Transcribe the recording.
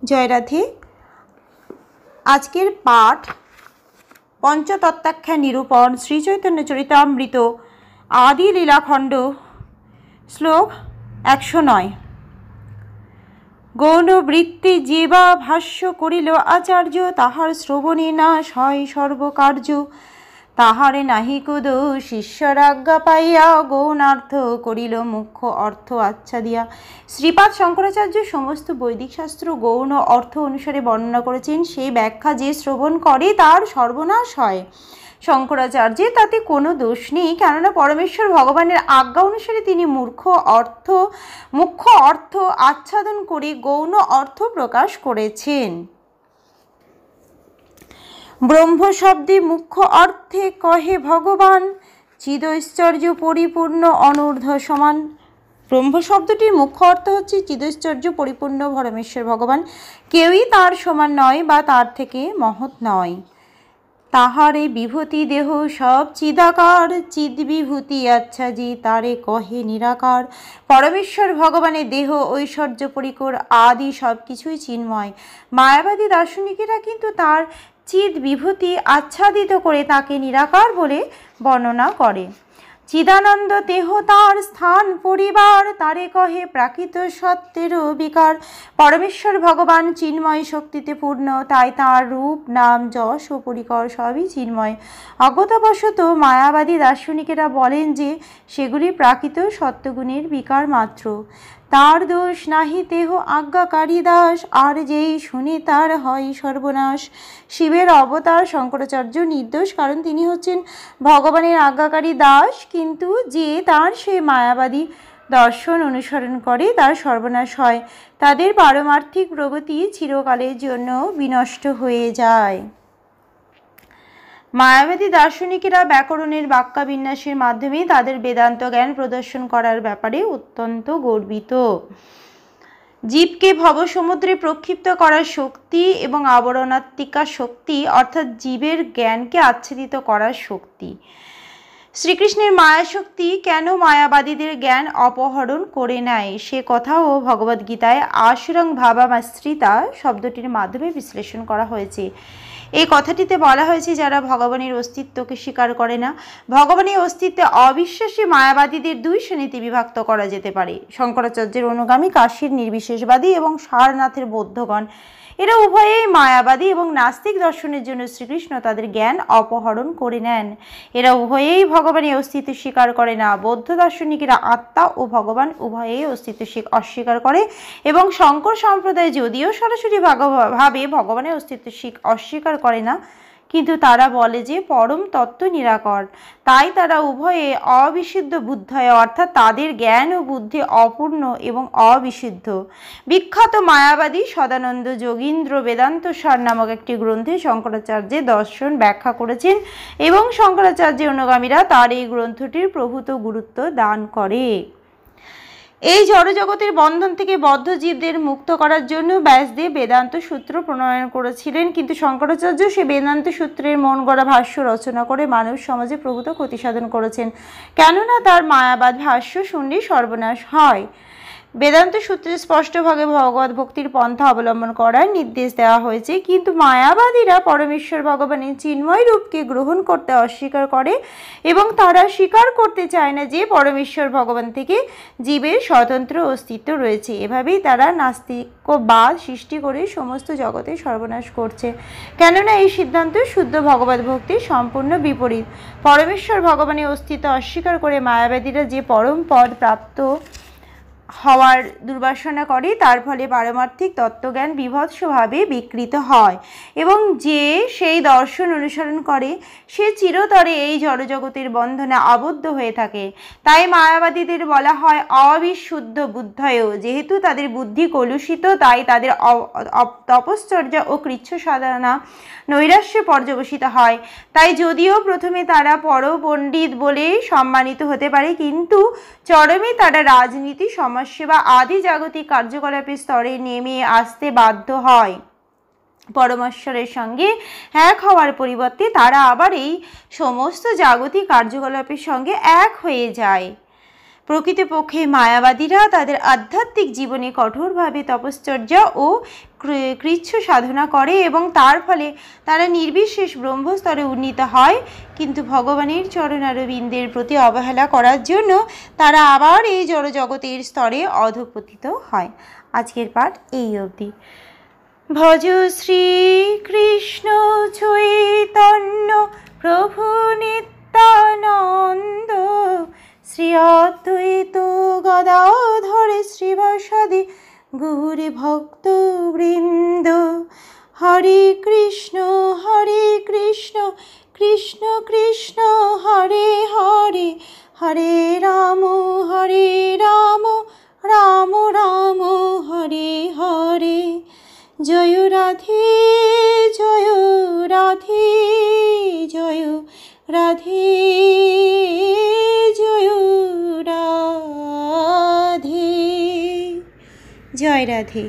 জয় রাধে। আজকের পাঠ পঞ্চতত্ত্বাখ্যান নিরূপণ শ্রী চৈতন্য চরিতামৃত আদি লীলাখণ্ড, শ্লোক 109। গৌণবৃত্তি যেবা ভাষ্য করিল আচার্য, তাহার শ্রবণে নাশ হয় সর্বকার্য। তাহারে নাহিক দোষ, ঈশ্বর আজ্ঞা পাইয়া গৌণার্থ করিল মুখ্য অর্থ আচ্ছা দিয়া। শ্রীপাদ শঙ্করাচার্য সমস্ত বৈদিক শাস্ত্র গৌণ অর্থ অনুসারে বর্ণনা করেছেন। সেই ব্যাখ্যা যে শ্রবণ করে তার সর্বনাশ হয়। শঙ্করাচার্যের তাতে কোনো দোষ নেই, কেননা পরমেশ্বর ভগবানের আজ্ঞা অনুসারে তিনি মুখ্য অর্থ আচ্ছাদন করে গৌণ অর্থ প্রকাশ করেছেন। ব্রহ্ম শব্দে মুখ্য অর্থে কহে ভগবান, চিদৈশ্বর্য পরিপূর্ণ অনূর্ধ্ব সমান। ব্রহ্ম শব্দটির মুখ্য অর্থ হচ্ছে চিদৈশ্বর্য পরিপূর্ণ পরমেশ্বর ভগবান, কেউই তার সমান নয় বা তার থেকে মহৎ নয়। তাহারে বিভূতি দেহ সব চিদাকার, চিদ বিভূতি আচ্ছা জি তারে কহে নিরাকার। পরমেশ্বর ভগবানের দেহ ঐশ্বর্য পরিকর আদি সব কিছুই চিন্ময়। মায়াবাদী দার্শনিকেরা কিন্তু তার চিদ বিভূতি আচ্ছাদিত করে তাকে নিরাকার বলে বর্ণনা করে। চিদানন্দ দেহ তার স্থান পরিবার, তারে কহে প্রাকৃত সত্যের বিকার। পরমেশ্বর ভগবান চিন্ময় শক্তিতে পূর্ণ, তাই তাঁর রূপ নাম যশ ও পরিকর সবই চিন্ময়। অজ্ঞতাবশত মায়াবাদী দার্শনিকেরা বলেন যে সেগুলি প্রাকৃত সত্যগুণের বিকার মাত্র। তার দোষ নাহি দেহ আজ্ঞাকারী দাস, আর যেই শুনে তার হয় সর্বনাশ। শিবের অবতার শঙ্করাচার্য নির্দোষ, কারণ তিনি হচ্ছেন ভগবানের আজ্ঞাকারী দাস, কিন্তু যে তার সে মায়াবাদী দর্শন অনুসরণ করে তার সর্বনাশ হয়। তাদের পারমার্থিক প্রগতি চিরকালের জন্য বিনষ্ট হয়ে যায়। মায়াবাদী দার্শনিকেরা ব্যাকরণের বাক্যাবিন্যাসের মাধ্যমে তাদের বেদান্ত জ্ঞান প্রদর্শন করার ব্যাপারে অত্যন্ত গর্বিত। জীবকে ভবসমুদ্রে প্রক্ষিপ্ত করার শক্তি এবং আবরণাত্মিকা শক্তি, অর্থাৎ জীবের জ্ঞানকে আচ্ছাদিত করার শক্তি। শ্রীকৃষ্ণের মায়া শক্তি কেন মায়াবাদীদের জ্ঞান অপহরণ করে নেয় সে কথাও ভগবদ্গীতায় আশুরং ভাবামাশ্রিতা শব্দটির মাধ্যমে বিশ্লেষণ করা হয়েছে। এই কথাটিতে বলা হয়েছে যারা ভগবানের অস্তিত্বকে স্বীকার করে না। ভগবানের অস্তিত্বে অবিশ্বাসী মায়াবাদীদের দুই শ্রেণীতে বিভক্ত করা যেতে পারে: শঙ্করাচার্যের অনুগামী, কাশীর নির্বিশেষবাদী এবং সারনাথের বৌদ্ধগণ। এরা উভয়েই মায়াবাদী এবং নাস্তিক দর্শনের জন্য শ্রীকৃষ্ণ তাদের জ্ঞান অপহরণ করে নেন। এরা উভয়েই ভগবানের অস্তিত্ব স্বীকার করে না। বৌদ্ধ দার্শনিকেরা আত্মা ও ভগবান উভয়েই অস্তিত্ব অস্বীকার করে, এবং শঙ্কর সম্প্রদায় যদিও সরাসরি ভাবে ভগবানের অস্তিত্ব অস্বীকার করে না, কিন্তু তারা বলে যে পরম তত্ত্ব নিরাকার। তাই তারা উভয়ে অবিশুদ্ধ বুদ্ধয়, অর্থাৎ তাদের জ্ঞান ও বুদ্ধি অপূর্ণ এবং অবিশুদ্ধ। বিখ্যাত মায়াবাদী সদানন্দ যোগীন্দ্র বেদান্ত সার নামক একটি গ্রন্থে শঙ্করাচার্যের দর্শন ব্যাখ্যা করেছেন, এবং শঙ্করাচার্যের অনুগামীরা তার এই গ্রন্থটির প্রভূত গুরুত্ব দান করে। এই জড়জগতের বন্ধন থেকে বদ্ধ জীবদের মুক্ত করার জন্য ব্যাসদেব বেদান্ত সূত্র প্রণয়ন করেছিলেন, কিন্তু শঙ্করাচার্য সে বেদান্ত সূত্রের মন গড়া ভাষ্য রচনা করে মানব সমাজে প্রভূত ক্ষতি সাধন করেছেন, কেননা তার মায়াবাদ ভাষ্য শুনলে সর্বনাশ হয়। বেদান্ত সূত্রে স্পষ্টভাবে ভগবত ভক্তির পন্থা অবলম্বন করার নির্দেশ দেওয়া হয়েছে, কিন্তু মায়াবাদীরা পরমেশ্বর ভগবানের চিন্ময় রূপকে গ্রহণ করতে অস্বীকার করে, এবং তারা স্বীকার করতে চায় না যে পরমেশ্বর ভগবান থেকে জীবের স্বতন্ত্র অস্তিত্ব রয়েছে। এভাবেই তারা নাস্তিকবাদ সৃষ্টি করে সমস্ত জগতে সর্বনাশ করছে, কেননা এই সিদ্ধান্ত শুদ্ধ ভগবত ভক্তির সম্পূর্ণ বিপরীত। পরমেশ্বর ভগবানের অস্তিত্ব অস্বীকার করে মায়াবাদীরা যে পরম পদ প্রাপ্ত হওয়ার দুর্বাসনা করে, তার ফলে পারমার্থিক তত্ত্বজ্ঞান বিভৎসভাবে বিকৃত হয়, এবং যে সেই দর্শন অনুসরণ করে সে চিরতরে এই জড়জগতের বন্ধনে আবদ্ধ হয়ে থাকে। তাই মায়াবাদীদের বলা হয় অবিশুদ্ধ বুদ্ধয়। যেহেতু তাদের বুদ্ধি কলুষিত, তাই তাদের তপশ্চর্যা ও কৃচ্ছ সাধনা নৈরাশ্যে পর্যবসিত হয়। তাই যদিও প্রথমে তারা পরপণ্ডিত বলে সম্মানিত হতে পারে, কিন্তু চরমে তারা রাজনীতি, সমাজসেবা আদি জাগতিক কার্যকলাপের স্তরে নেমে আসতে বাধ্য হয়। পরমেশ্বরের সঙ্গে এক হওয়ার পরিবর্তে তারা আবার এই সমস্ত জাগতিক কার্যকলাপের সঙ্গে এক হয়ে যায়। প্রকৃতপক্ষে মায়াবাদীরা তাদের আধ্যাত্মিক জীবনে কঠোরভাবে তপশ্চর্যা ও কৃচ্ছ সাধনা করে এবং তার ফলে তারা নির্বিশেষ ব্রহ্মস্তরে উন্নীত হয়, কিন্তু ভগবানের চরণারবিন্দের প্রতি অবহেলা করার জন্য তারা আবার এই জড়জগতের স্তরে অধঃপতিত হয়। আজকের পাঠ এই অবধি। ভজ শ্রী কৃষ্ণ চৈতন্য প্রভু নিত্যানন্দ, শ্রী অদ্বৈত গদাধর শ্রীবাসাদি গৌরী ভক্ত বৃন্দ। হরে কৃষ্ণ কৃষ্ণ কৃষ্ণ হরে হরে, হরে রাম রাম রাম হরে হরে। জয় রাধে জয় রাধে জয় রাধে জয় রাধে। জয় রাধে।